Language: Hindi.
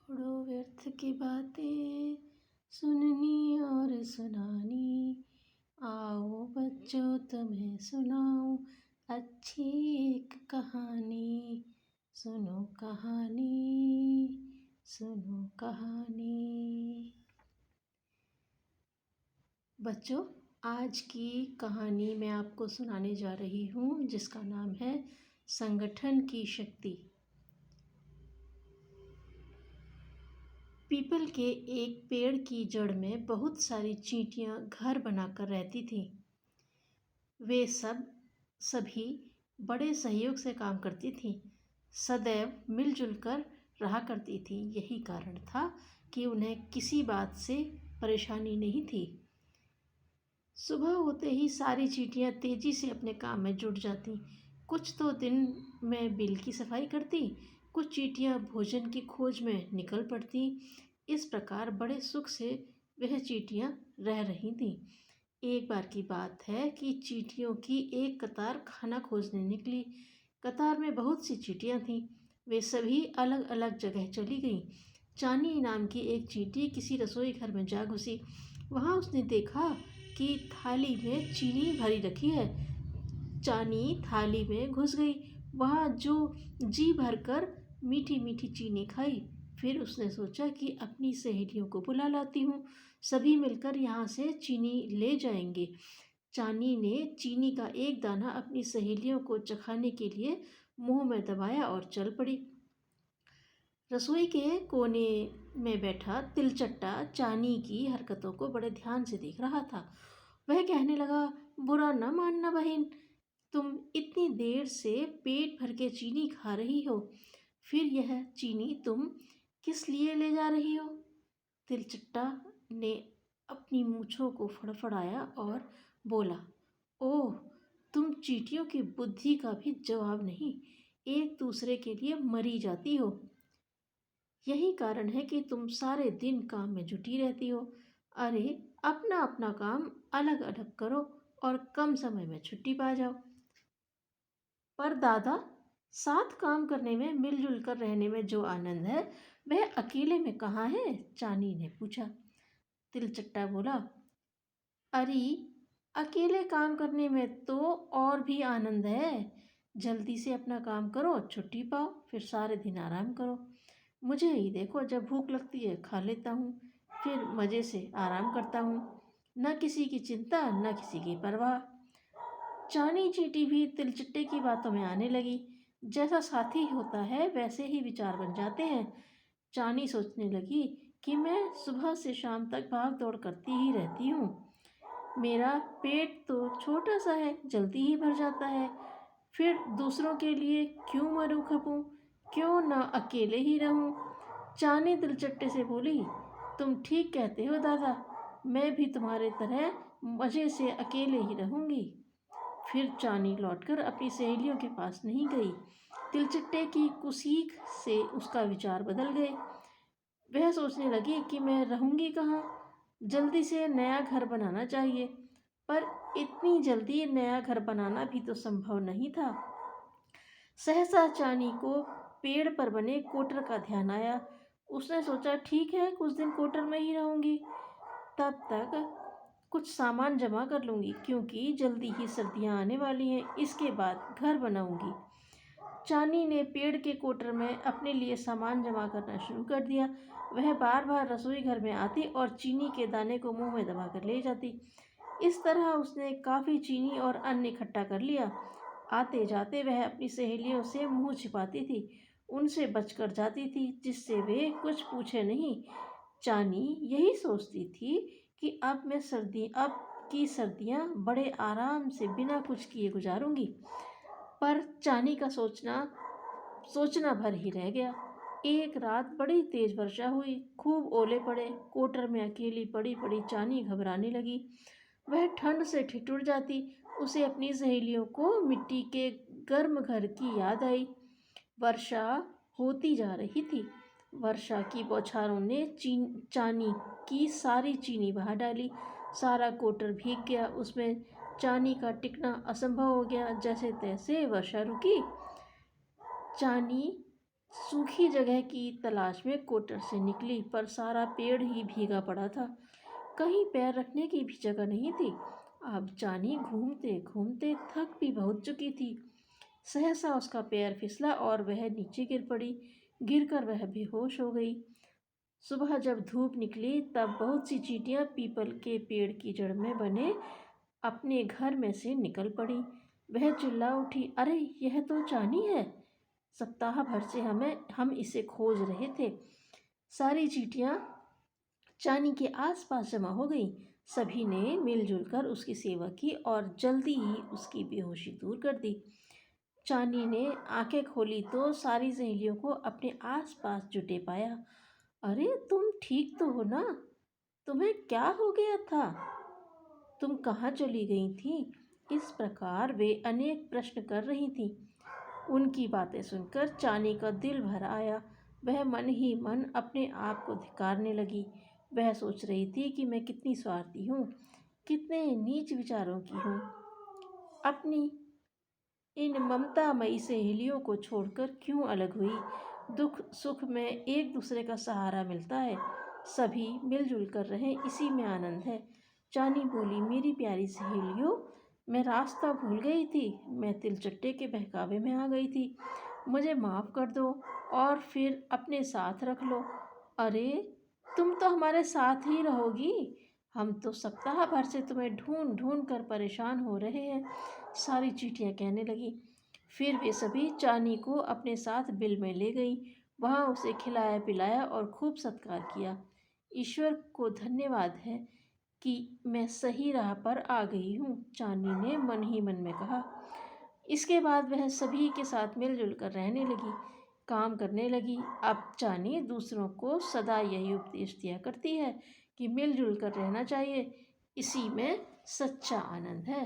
छोड़ो व्यर्थ की बातें सुननी और सुनानी। आओ बच्चों तुम्हें सुनाऊं अच्छी एक कहानी। सुनो कहानी, सुनो कहानी। बच्चों, आज की कहानी मैं आपको सुनाने जा रही हूँ जिसका नाम है संगठन की शक्ति। पीपल के एक पेड़ की जड़ में बहुत सारी चींटियां घर बनाकर रहती थीं। वे सभी बड़े सहयोग से काम करती थीं, सदैव मिलजुल कर रहा करती थीं। यही कारण था कि उन्हें किसी बात से परेशानी नहीं थी। सुबह होते ही सारी चींटियां तेजी से अपने काम में जुट जाती। कुछ तो दिन में बिल की सफाई करती, कुछ चींटियां भोजन की खोज में निकल पड़ती। इस प्रकार बड़े सुख से वह चींटियां रह रही थीं। एक बार की बात है कि चींटियों की एक कतार खाना खोजने निकली। कतार में बहुत सी चींटियां थीं। वे सभी अलग अलग जगह चली गईं। चानी नाम की एक चींटी किसी रसोई घर में जा घुसी। वहां उसने देखा कि थाली में चीनी भरी रखी है। चानी थाली में घुस गई। वहां जो जी भरकर मीठी मीठी चीनी खाई। फिर उसने सोचा कि अपनी सहेलियों को बुला लाती हूँ, सभी मिलकर यहाँ से चीनी ले जाएंगे। चानी ने चीनी का एक दाना अपनी सहेलियों को चखाने के लिए मुंह में दबाया और चल पड़ी। रसोई के कोने में बैठा तिलचट्टा चानी की हरकतों को बड़े ध्यान से देख रहा था। वह कहने लगा, बुरा न मानना बहन, तुम इतनी देर से पेट भर के चीनी खा रही हो, फिर यह चीनी तुम किस लिए ले जा रही हो? तिलचट्टा ने अपनी मूंछों को फड़फड़ाया और बोला, ओह, तुम चींटियों की बुद्धि का भी जवाब नहीं, एक दूसरे के लिए मरी जाती हो। यही कारण है कि तुम सारे दिन काम में जुटी रहती हो। अरे, अपना अपना काम अलग अलग करो और कम समय में छुट्टी पा जाओ। पर दादा, साथ काम करने में मिलजुल कर रहने में जो आनंद है वह अकेले में कहाँ है? चानी ने पूछा। तिलचट्टा बोला, अरे, अकेले काम करने में तो और भी आनंद है। जल्दी से अपना काम करो, छुट्टी पाओ, फिर सारे दिन आराम करो। मुझे ही देखो, जब भूख लगती है खा लेता हूँ, फिर मज़े से आराम करता हूँ। न किसी की चिंता, न किसी की परवाह। चानी चींटी भी तिलचट्टे की बातों में आने लगी। जैसा साथी होता है वैसे ही विचार बन जाते हैं। चानी सोचने लगी कि मैं सुबह से शाम तक भाग दौड़ करती ही रहती हूँ। मेरा पेट तो छोटा सा है, जल्दी ही भर जाता है। फिर दूसरों के लिए क्यों मरूं खपूं, क्यों ना अकेले ही रहूं? चानी तिलचट्टे से बोली, तुम ठीक कहते हो दादा, मैं भी तुम्हारे तरह मज़े से अकेले ही रहूंगी। फिर चानी लौटकर अपनी सहेलियों के पास नहीं गई। तिलचट्टे की कुसीख से उसका विचार बदल गए। वह सोचने लगी कि मैं रहूंगी कहाँ, जल्दी से नया घर बनाना चाहिए। पर इतनी जल्दी नया घर बनाना भी तो संभव नहीं था। सहसा चानी को पेड़ पर बने कोटर का ध्यान आया। उसने सोचा, ठीक है, कुछ दिन कोटर में ही रहूंगी, तब तक कुछ सामान जमा कर लूँगी, क्योंकि जल्दी ही सर्दियाँ आने वाली हैं। इसके बाद घर बनाऊँगी। चानी ने पेड़ के कोटर में अपने लिए सामान जमा करना शुरू कर दिया। वह बार बार रसोई घर में आती और चीनी के दाने को मुंह में दबाकर ले जाती। इस तरह उसने काफ़ी चीनी और अन्न इकट्ठा कर लिया। आते जाते वह अपनी सहेलियों से मुंह छिपाती थी, उनसे बचकर जाती थी, जिससे वे कुछ पूछे नहीं। चानी यही सोचती थी कि अब की सर्दियाँ बड़े आराम से बिना कुछ किए गुजारूंगी। पर चानी का सोचना भर ही रह गया। एक रात बड़ी तेज वर्षा हुई, खूब ओले पड़े। कोटर में अकेली पड़ी पड़ी चानी घबराने लगी। वह ठंड से ठिठुर जाती। उसे अपनी सहेलियों को मिट्टी के गर्म घर की याद आई। वर्षा होती जा रही थी। वर्षा की बौछारों ने चानी की सारी चीनी बहा डाली। सारा कोटर भीग गया। उसमें चानी का टिकना असंभव हो गया। जैसे तैसे वर्षा रुकी। चानी सूखी जगह की तलाश में कोटर से निकली, पर सारा पेड़ ही भीगा पड़ा था। कहीं पैर रखने की भी जगह नहीं थी। अब चानी घूमते घूमते थक भी बहुत चुकी थी। सहसा उसका पैर फिसला और वह नीचे गिर पड़ी। गिरकर वह बेहोश हो गई। सुबह जब धूप निकली तब बहुत सी चींटियां पीपल के पेड़ की जड़ में बने अपने घर में से निकल पड़ी। वह चिल्ला उठी, अरे यह तो चानी है। सप्ताह भर से हम इसे खोज रहे थे। सारी चींटियां चानी के आसपास जमा हो गईं। सभी ने मिलजुल कर उसकी सेवा की और जल्दी ही उसकी बेहोशी दूर कर दी। चानी ने आंखें खोली तो सारी सहेलियों को अपने आसपास जुटे पाया। अरे तुम ठीक तो हो ना? तुम्हें क्या हो गया था? तुम कहाँ चली गई थी? इस प्रकार वे अनेक प्रश्न कर रही थीं। उनकी बातें सुनकर चानी का दिल भर आया। वह मन ही मन अपने आप को धिक्कारने लगी। वह सोच रही थी कि मैं कितनी स्वार्थी हूँ, कितने नीच विचारों की हूँ। अपनी इन ममतामयी सहेलियों को छोड़कर क्यों अलग हुई? दुख सुख में एक दूसरे का सहारा मिलता है। सभी मिलजुल कर रहें, इसी में आनंद है। चानी बोली, मेरी प्यारी सहेलियों, मैं रास्ता भूल गई थी। मैं तिलचट्टे के बहकावे में आ गई थी। मुझे माफ़ कर दो और फिर अपने साथ रख लो। अरे तुम तो हमारे साथ ही रहोगी। हम तो सप्ताह भर से तुम्हें ढूंढ ढूंढ कर परेशान हो रहे हैं। सारी चींटियां कहने लगी। फिर वे सभी चानी को अपने साथ बिल में ले गईं। वहां उसे खिलाया पिलाया और खूब सत्कार किया। ईश्वर को धन्यवाद है कि मैं सही राह पर आ गई हूँ, चानी ने मन ही मन में कहा। इसके बाद वह सभी के साथ मिलजुल कर रहने लगी, काम करने लगी। अब चानी दूसरों को सदा यही उपदेश दिया करती है कि मिलजुल कर रहना चाहिए, इसी में सच्चा आनंद है।